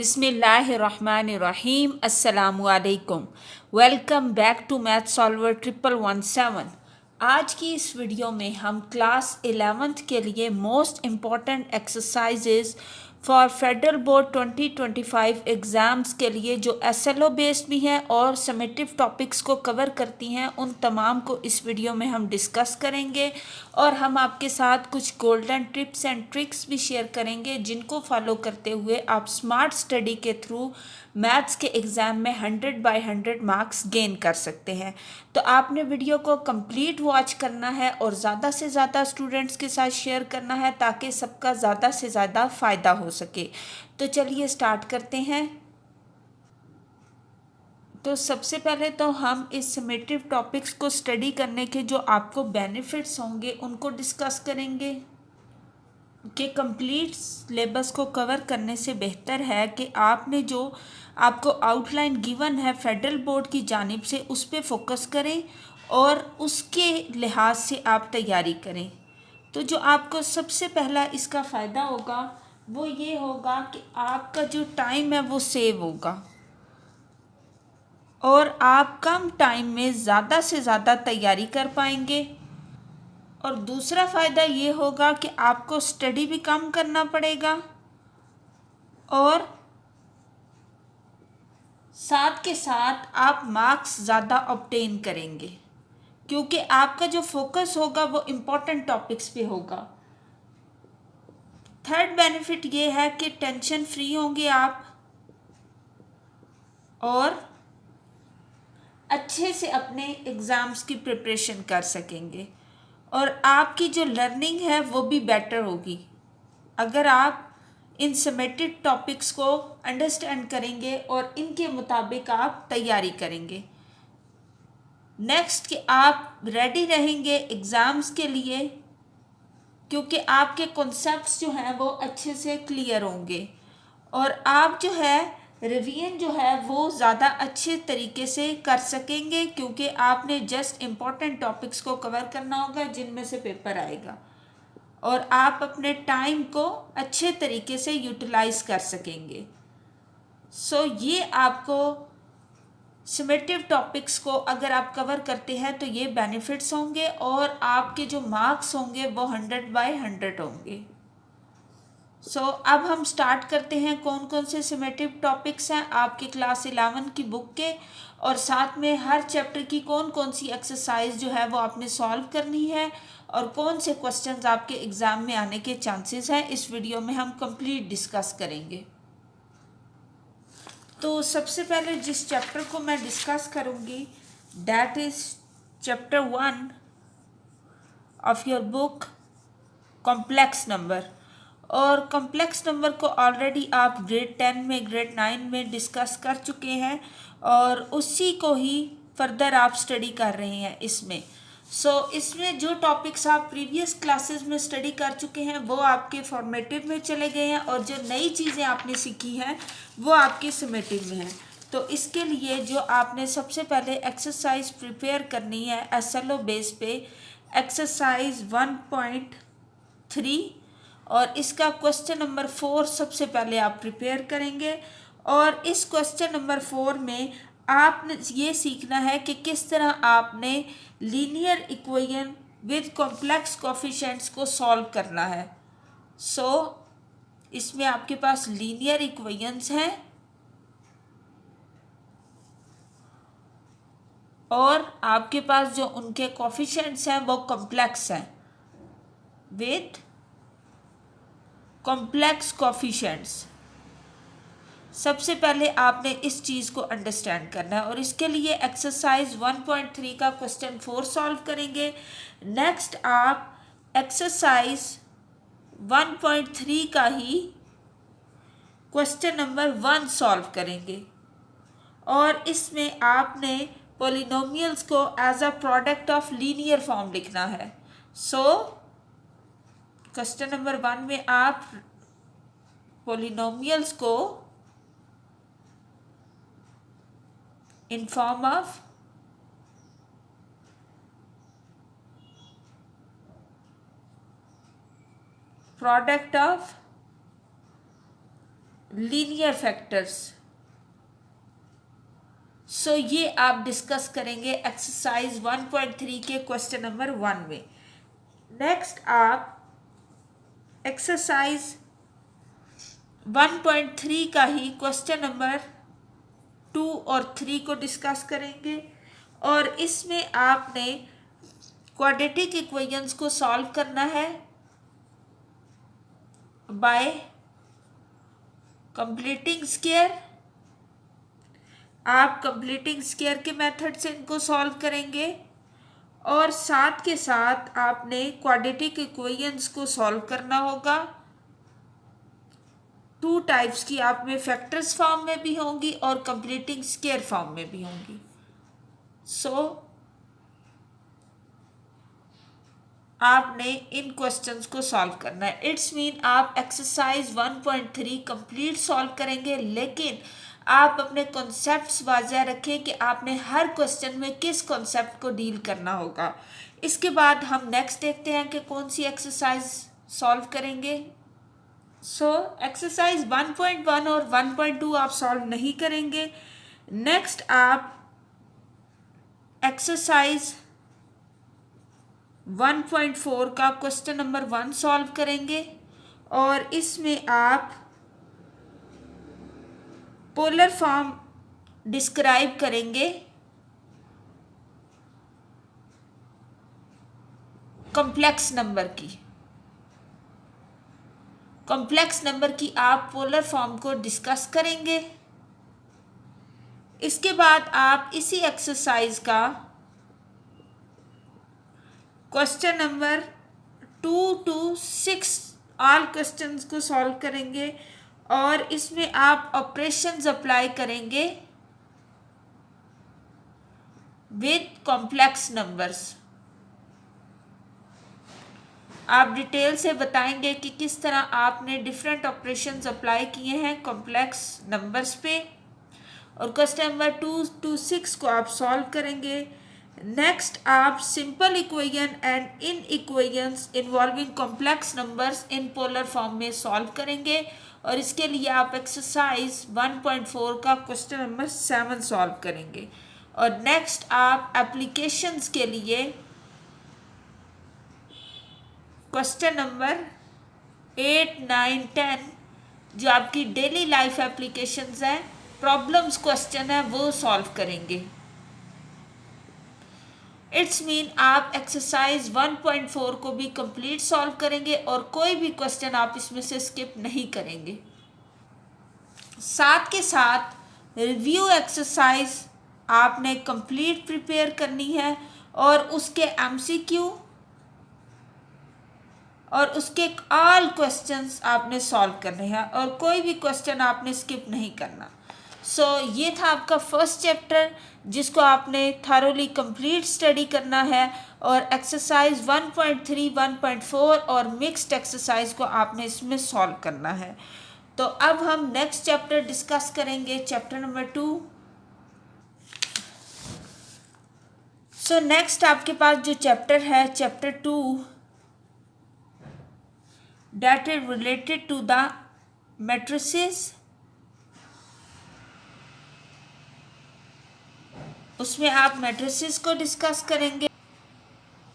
बिस्मिल्लाहिर्रहमानिर्रहीम अस्सलामुअलैकुम। Welcome back to math solver 1117। आज की इस वीडियो में हम क्लास 11th के लिए most important exercises for federal board 2025 exams के लिए जो SLO बेस्ड भी हैं और समेटिव टॉपिक्स को कवर करती हैं, उन तमाम को इस वीडियो में हम डिस्कस करेंगे और हम आपके साथ कुछ गोल्डन टिप्स एंड ट्रिक्स भी शेयर करेंगे जिनको फॉलो करते हुए आप स्मार्ट स्टडी के थ्रू मैथ्स के एग्ज़ाम में 100/100 मार्क्स गेन कर सकते हैं। तो आपने वीडियो को कंप्लीट वॉच करना है और ज़्यादा से ज़्यादा स्टूडेंट्स के साथ शेयर करना है ताकि सबका ज़्यादा से ज़्यादा फ़ायदा हो सके। तो चलिए स्टार्ट करते हैं। तो सबसे पहले तो हम इस समेटिव टॉपिक्स को स्टडी करने के जो आपको बेनिफिट्स होंगे उनको डिस्कस करेंगे कि कंप्लीट सिलेबस को कवर करने से बेहतर है कि आपने जो आपको आउटलाइन गिवन है फेडरल बोर्ड की जानिब से उस पर फोकस करें और उसके लिहाज से आप तैयारी करें। तो जो आपको सबसे पहला इसका फ़ायदा होगा वो ये होगा कि आपका जो टाइम है वो सेव होगा और आप कम टाइम में ज़्यादा से ज़्यादा तैयारी कर पाएंगे। और दूसरा फ़ायदा ये होगा कि आपको स्टडी भी कम करना पड़ेगा और साथ के साथ आप मार्क्स ज़्यादा ऑब्टेन करेंगे क्योंकि आपका जो फोकस होगा वो इम्पोर्टेंट टॉपिक्स पे होगा। थर्ड बेनिफिट ये है कि टेंशन फ्री होंगे आप और अच्छे से अपने एग्ज़ाम्स की प्रिपरेशन कर सकेंगे और आपकी जो लर्निंग है वो भी बेटर होगी अगर आप इन समेटेड टॉपिक्स को अंडरस्टैंड करेंगे और इनके मुताबिक आप तैयारी करेंगे। नेक्स्ट कि आप रेडी रहेंगे एग्ज़ाम्स के लिए क्योंकि आपके कॉन्सेप्ट्स जो हैं वो अच्छे से क्लियर होंगे और आप जो है रिवीजन जो है वो ज़्यादा अच्छे तरीके से कर सकेंगे क्योंकि आपने जस्ट इम्पॉर्टेंट टॉपिक्स को कवर करना होगा जिनमें से पेपर आएगा और आप अपने टाइम को अच्छे तरीके से यूटिलाइज कर सकेंगे। सो ये आपको समेटिव टॉपिक्स को अगर आप कवर करते हैं तो ये बेनिफिट्स होंगे और आपके जो मार्क्स होंगे वो 100/100 होंगे। अब हम स्टार्ट करते हैं कौन कौन से समेटिव टॉपिक्स हैं आपके क्लास 11 की बुक के और साथ में हर चैप्टर की कौन कौन सी एक्सरसाइज जो है वो आपने सॉल्व करनी है और कौन से क्वेश्चंस आपके एग्ज़ाम में आने के चांसेस हैं, इस वीडियो में हम कंप्लीट डिस्कस करेंगे। तो सबसे पहले जिस चैप्टर को मैं डिस्कस करूँगी that is chapter 1 of your book complex number. और कॉम्प्लेक्स नंबर को ऑलरेडी आप ग्रेड 10 में ग्रेड 9 में डिस्कस कर चुके हैं और उसी को ही फर्दर आप स्टडी कर रहे हैं इसमें। इसमें जो टॉपिक्स आप प्रीवियस क्लासेस में स्टडी कर चुके हैं वो आपके फॉर्मेटिव में चले गए हैं और जो नई चीज़ें आपने सीखी हैं वो आपके समेटिव में हैं। तो इसके लिए जो आपने सबसे पहले एक्सरसाइज प्रिपेयर करनी है SLO बेस पे एक्सरसाइज 1.3 और इसका क्वेश्चन नंबर 4 सबसे पहले आप प्रिपेयर करेंगे और इस क्वेश्चन नंबर 4 में आपने ये सीखना है कि किस तरह आपने linear equation with complex coefficients को सॉल्व करना है। इसमें आपके पास लीनियर इक्वेशंस हैं और आपके पास जो उनके कोफिशिएंट्स हैं वो कॉम्प्लेक्स हैं विद कॉम्प्लेक्स कोफिशिएंट्स। सबसे पहले आपने इस चीज़ को अंडरस्टैंड करना है और इसके लिए एक्सरसाइज 1.3 का क्वेश्चन 4 सॉल्व करेंगे। नेक्स्ट आप एक्सरसाइज 1.3 का ही क्वेश्चन नंबर 1 सॉल्व करेंगे और इसमें आपने पॉलिनोमियल्स को as a product of linear form लिखना है। क्वेश्चन नंबर 1 में आप पॉलिनोमियल्स को in form of product of linear factors. So ये आप डिस्कस करेंगे एक्सरसाइज 1.3 के क्वेश्चन नंबर 1 में। नेक्स्ट आप एक्सरसाइज 1.3 का ही क्वेश्चन नंबर 2 और 3 को डिस्कस करेंगे और इसमें आपने क्वाड्रेटिक इक्वेशंस को सॉल्व करना है बाय कंप्लीटिंग स्क्वायर। आप कंप्लीटिंग स्क्वायर के मेथड से इनको सॉल्व करेंगे और साथ के साथ आपने क्वाड्रेटिक इक्वेशंस को सॉल्व करना होगा। 2 टाइप्स की आप में फैक्टर्स फॉर्म में भी होंगी और कंप्लीटिंग स्क्वायर फॉर्म में भी होंगी। सो आपने इन क्वेश्चंस को सॉल्व करना है। इट्स मीन आप एक्सरसाइज 1.3 कंप्लीट सॉल्व करेंगे, लेकिन आप अपने कॉन्सेप्ट्स वाज़ह रखें कि आपने हर क्वेश्चन में किस कॉन्सेप्ट को डील करना होगा। इसके बाद हम नेक्स्ट देखते हैं कि कौन सी एक्सरसाइज सॉल्व करेंगे। सो एक्सरसाइज 1.1 और 1.2 आप सॉल्व नहीं करेंगे। नेक्स्ट आप एक्सरसाइज 1.4 का क्वेश्चन नंबर 1 सॉल्व करेंगे और इसमें आप पोलर फॉर्म डिस्क्राइब करेंगे कॉम्प्लेक्स नंबर की। कॉम्प्लेक्स नंबर की आप पोलर फॉर्म को डिस्कस करेंगे। इसके बाद आप इसी एक्सरसाइज का question number 2 to 6 all questions को सॉल्व करेंगे और इसमें आप ऑपरेशंस अप्लाई करेंगे विद कॉम्प्लेक्स नंबर्स। आप डिटेल से बताएंगे कि किस तरह आपने डिफरेंट ऑपरेशंस अप्लाई किए हैं कॉम्प्लेक्स नंबर्स पे। और क्वेश्चन नंबर 2 to 6 को आप सॉल्व करेंगे। नेक्स्ट आप simple equation and in equations involving complex numbers in polar form में सॉल्व करेंगे और इसके लिए आप एक्सरसाइज 1.4 का क्वेश्चन नंबर 7 सॉल्व करेंगे। और नेक्स्ट आप एप्लीकेशंस के लिए क्वेश्चन नंबर 8, 9, 10 जो आपकी डेली लाइफ एप्लीकेशंस हैं, प्रॉब्लम्स क्वेश्चन है, वो सॉल्व करेंगे। इट्स मीन आप एक्सरसाइज 1.4 को भी कंप्लीट सॉल्व करेंगे और कोई भी क्वेश्चन आप इसमें से स्किप नहीं करेंगे। साथ के साथ रिव्यू एक्सरसाइज आपने कंप्लीट प्रिपेयर करनी है और उसके एमसीक्यू और उसके ऑल क्वेश्चंस आपने सॉल्व करने हैं और कोई भी क्वेश्चन आपने स्किप नहीं करना। सो ये था आपका फर्स्ट चैप्टर जिसको आपने थारोली कंप्लीट स्टडी करना है और एक्सरसाइज 1.3, 1.4 और मिक्स्ड एक्सरसाइज को आपने इसमें सॉल्व करना है। तो अब हम नेक्स्ट चैप्टर डिस्कस करेंगे, चैप्टर नंबर 2। सो नेक्स्ट आपके पास जो चैप्टर है, chapter 2, that is related to the matrices। उसमें आप मैट्रिसेस को डिस्कस करेंगे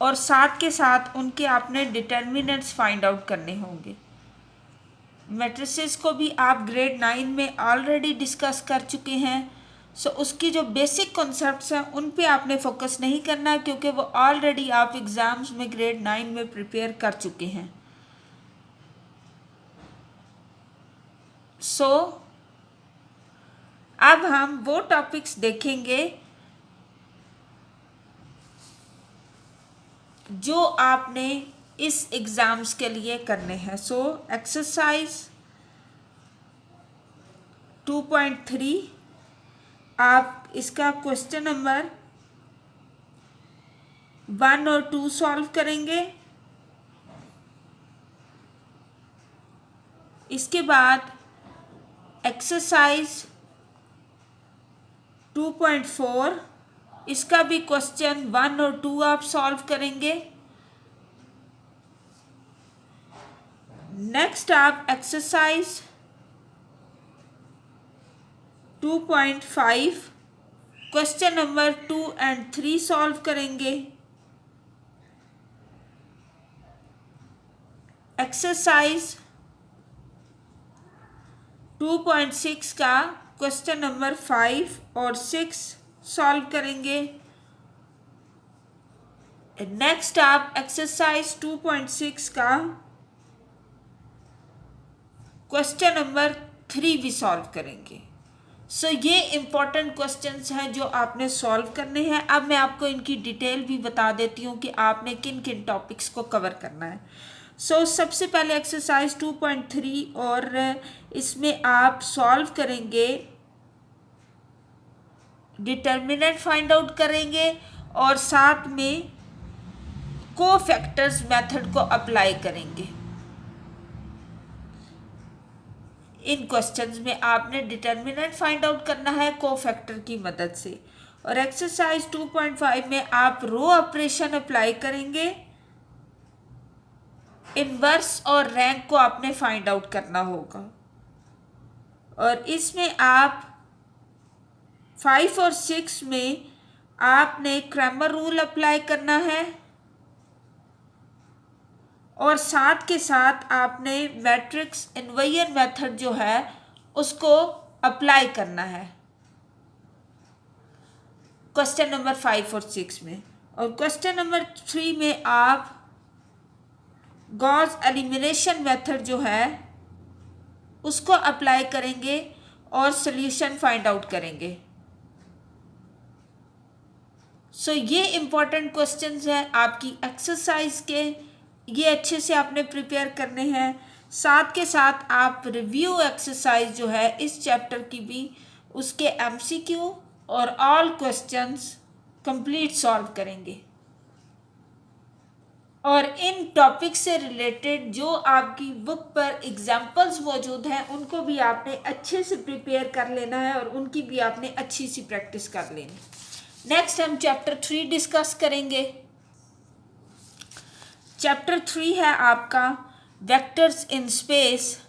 और साथ के साथ उनके आपने डिटर्मिनेंट्स फाइंड आउट करने होंगे। मैट्रिसेस को भी आप ग्रेड 9 में ऑलरेडी डिस्कस कर चुके हैं। सो उसकी जो बेसिक कॉन्सेप्ट्स हैं उन पे आपने फोकस नहीं करना क्योंकि वो ऑलरेडी आप एग्ज़ाम्स में ग्रेड 9 में प्रिपेयर कर चुके हैं। सो अब हम वो टॉपिक्स देखेंगे जो आपने इस एग्ज़ाम्स के लिए करने हैं। सो एक्सरसाइज 2.3 आप इसका क्वेश्चन नंबर 1 और 2 सॉल्व करेंगे। इसके बाद एक्सरसाइज 2.4 इसका भी क्वेश्चन 1 और 2 आप सॉल्व करेंगे। नेक्स्ट आप exercise 2.5 question number 2 and 3 solve करेंगे। एक्सरसाइज 2.6 का क्वेश्चन नंबर 5 और 6 सॉल्व करेंगे। नेक्स्ट आप एक्सरसाइज 2.6 का क्वेश्चन नंबर 3 भी सॉल्व करेंगे। सो ये इम्पॉर्टेंट क्वेश्चंस हैं जो आपने सॉल्व करने हैं। अब मैं आपको इनकी डिटेल भी बता देती हूँ कि आपने किन किन टॉपिक्स को कवर करना है। सबसे पहले एक्सरसाइज 2.3 और इसमें आप सॉल्व करेंगे, डिटर्मिनेंट फाइंड आउट करेंगे और साथ में कोफैक्टर्स मेथड को अप्लाई करेंगे। इन क्वेश्चंस में आपने डिटर्मिनेंट फाइंड आउट करना है कोफैक्टर की मदद से। और एक्सरसाइज 2.5 में आप रो ऑपरेशन अप्लाई करेंगे, इनवर्स और रैंक को आपने फाइंड आउट करना होगा। और इसमें आप 5 और 6 में आपने क्रैमर रूल अप्लाई करना है और साथ के साथ आपने मैट्रिक्स इन्वर्जन मेथड जो है उसको अप्लाई करना है क्वेश्चन नंबर 5 और 6 में। और क्वेश्चन नंबर 3 में आप गॉस एलिमिनेशन मेथड जो है उसको अप्लाई करेंगे और सॉल्यूशन फाइंड आउट करेंगे। ये इम्पॉर्टेंट क्वेश्चंस हैं आपकी एक्सरसाइज के, ये अच्छे से आपने प्रिपेयर करने हैं। साथ के साथ आप रिव्यू एक्सरसाइज जो है इस चैप्टर की भी, उसके एमसीक्यू और ऑल क्वेश्चंस कंप्लीट सॉल्व करेंगे। और इन टॉपिक से रिलेटेड जो आपकी बुक पर एग्जाम्पल्स मौजूद हैं उनको भी आपने अच्छे से प्रिपेयर कर लेना है और उनकी भी आपने अच्छी सी प्रैक्टिस कर लेनी। नेक्स्ट हम चैप्टर 3 डिस्कस करेंगे। चैप्टर 3 है आपका वेक्टर्स इन स्पेस।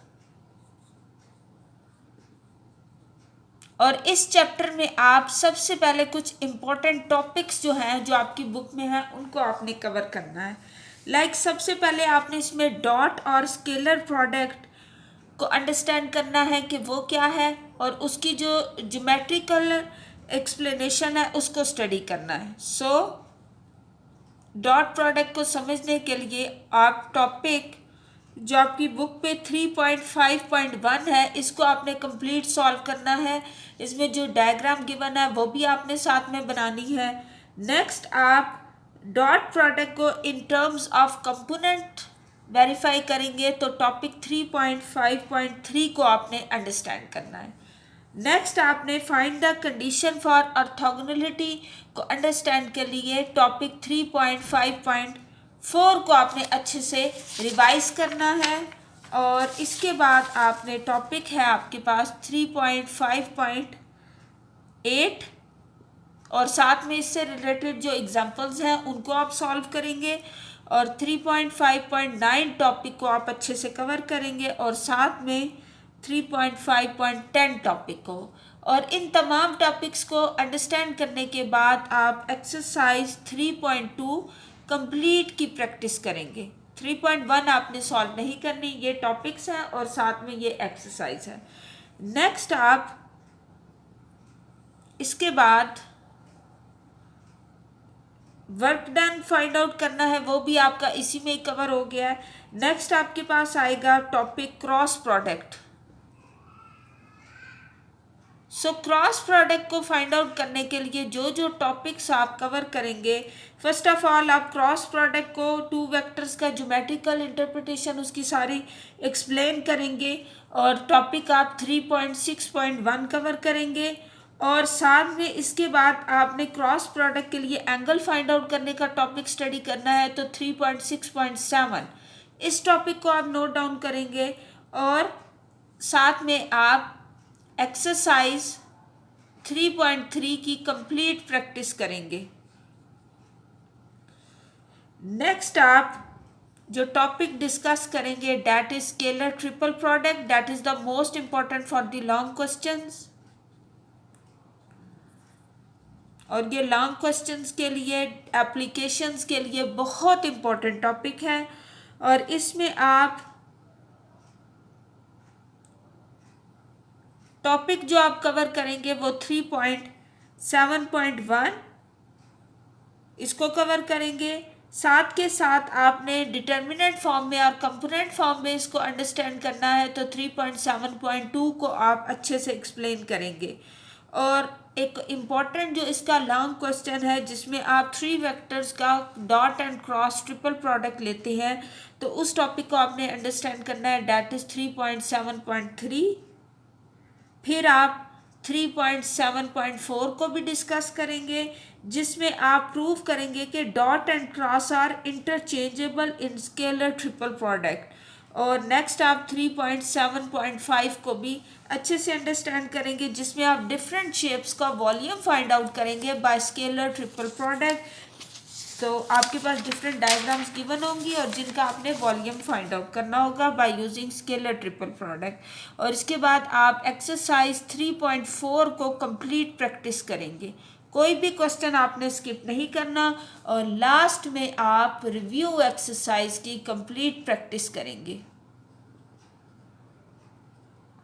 और इस चैप्टर में आप सबसे पहले कुछ इम्पोर्टेंट टॉपिक्स जो हैं जो आपकी बुक में हैं उनको आपने कवर करना है। सबसे पहले आपने इसमें डॉट और स्केलर प्रोडक्ट को अंडरस्टैंड करना है कि वो क्या है और उसकी जो ज्योमेट्रिकल एक्सप्लेनेशन है उसको स्टडी करना है। डॉट प्रोडक्ट को समझने के लिए आप टॉपिक जो आपकी बुक पे 3.5.1 है इसको आपने कंप्लीट सॉल्व करना है। इसमें जो डायग्राम गिवन है वो भी आपने साथ में बनानी है। नेक्स्ट आप डॉट प्रोडक्ट को in terms of component verify करेंगे तो टॉपिक 3.5.3 को आपने अंडरस्टैंड करना है। नेक्स्ट आपने find the condition for orthogonality को अंडरस्टैंड के लिए टॉपिक 3.5.4 को आपने अच्छे से रिवाइज करना है। और इसके बाद आपने टॉपिक है आपके पास 3.5.8 और साथ में इससे रिलेटेड जो एग्जांपल्स हैं उनको आप सॉल्व करेंगे। और 3.5.9 टॉपिक को आप अच्छे से कवर करेंगे और साथ में 3.5.10 टॉपिक को। और इन तमाम टॉपिक्स को अंडरस्टैंड करने के बाद आप एक्सरसाइज 3.2 कंप्लीट की प्रैक्टिस करेंगे। 3.1 आपने सॉल्व नहीं करनी, ये टॉपिक्स हैं और साथ में ये एक्सरसाइज है। नेक्स्ट आप इसके बाद वर्क डन फाइंड आउट करना है, वो भी आपका इसी में ही कवर हो गया है। नेक्स्ट आपके पास आएगा topic cross product. Cross product को फाइंड आउट करने के लिए जो जो टॉपिक्स आप कवर करेंगे, फर्स्ट ऑफ ऑल आप क्रॉस प्रोडक्ट को 2 वेक्टर्स का ज्योमेट्रिकल इंटरप्रिटेशन उसकी सारी एक्सप्लेन करेंगे। और टॉपिक आप 3.6.1 कवर करेंगे। और साथ में इसके बाद आपने क्रॉस प्रोडक्ट के लिए एंगल फाइंड आउट करने का टॉपिक स्टडी करना है तो 3.6.7 इस टॉपिक को आप नोट डाउन करेंगे। और साथ में आप एक्सरसाइज 3.3 की कंप्लीट प्रैक्टिस करेंगे। नेक्स्ट आप जो टॉपिक डिस्कस करेंगे that is scalar triple product, that is the most important for the long questions. और ये लॉन्ग क्वेश्चंस के लिए, एप्लीकेशंस के लिए बहुत इम्पोर्टेंट टॉपिक है। और इसमें आप टॉपिक जो आप कवर करेंगे वो 3.7.1 इसको कवर करेंगे। साथ के साथ आपने डिटर्मिनेंट फॉर्म में और कंपोनेंट फॉर्म में इसको अंडरस्टैंड करना है, तो 3.7.2 को आप अच्छे से एक्सप्लेन करेंगे। और एक इम्पॉर्टेंट जो इसका लॉन्ग क्वेश्चन है जिसमें आप 3 वेक्टर्स का dot and cross triple product लेते हैं, तो उस टॉपिक को आपने अंडरस्टैंड करना है, डैट इज़ 3.7.3। फिर आप 3.7.4 को भी डिस्कस करेंगे, जिसमें आप प्रूव करेंगे कि dot and cross are interchangeable in scalar triple product. और नेक्स्ट आप 3.7.5 को भी अच्छे से अंडरस्टैंड करेंगे, जिसमें आप डिफरेंट शेप्स का वॉल्यूम फाइंड आउट करेंगे बाय स्केलर ट्रिपल प्रोडक्ट। तो आपके पास डिफरेंट डायग्राम्स गिवन होंगी और जिनका आपने वॉल्यूम फाइंड आउट करना होगा by using scalar triple product. और इसके बाद आप एक्सरसाइज 3.4 को कंप्लीट प्रैक्टिस करेंगे, कोई भी क्वेश्चन आपने स्किप नहीं करना। और लास्ट में आप रिव्यू एक्सरसाइज की कंप्लीट प्रैक्टिस करेंगे।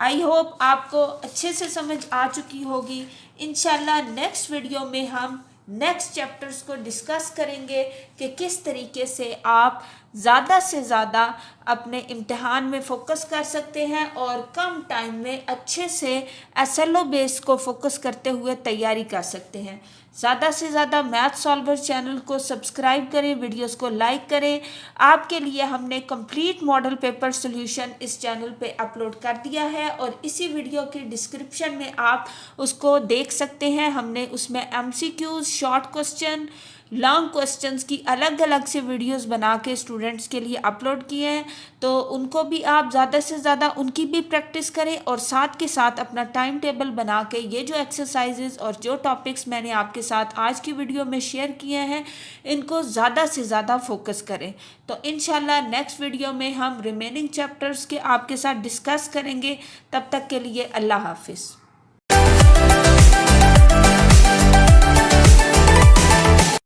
आई होप आपको अच्छे से समझ आ चुकी होगी। इंशाल्लाह नेक्स्ट वीडियो में हम नेक्स्ट चैप्टर्स को डिस्कस करेंगे कि किस तरीके से आप ज़्यादा से ज़्यादा अपने इम्तिहान में फ़ोकस कर सकते हैं और कम टाइम में अच्छे से SLO बेस को फोकस करते हुए तैयारी कर सकते हैं। ज़्यादा से ज़्यादा मैथ सॉल्वर चैनल को सब्सक्राइब करें, वीडियोस को लाइक करें। आपके लिए हमने कंप्लीट मॉडल पेपर सॉल्यूशन इस चैनल पे अपलोड कर दिया है और इसी वीडियो के डिस्क्रिप्शन में आप उसको देख सकते हैं। हमने उसमें MCQs, short question, long questions की अलग अलग से वीडियोस बना के स्टूडेंट्स के लिए अपलोड किए हैं, तो उनको भी आप ज़्यादा से ज़्यादा उनकी भी प्रैक्टिस करें और साथ के साथ अपना टाइम टेबल बना के ये जो एक्सरसाइजेज और जो टॉपिक्स मैंने आपके साथ आज की वीडियो में शेयर किए हैं इनको ज़्यादा से ज़्यादा फोकस करें। तो इंशाल्लाह नेक्स्ट वीडियो में हम रिमेनिंग चैप्टर्स के आपके साथ डिस्कस करेंगे। तब तक के लिए अल्लाह हाफिज़।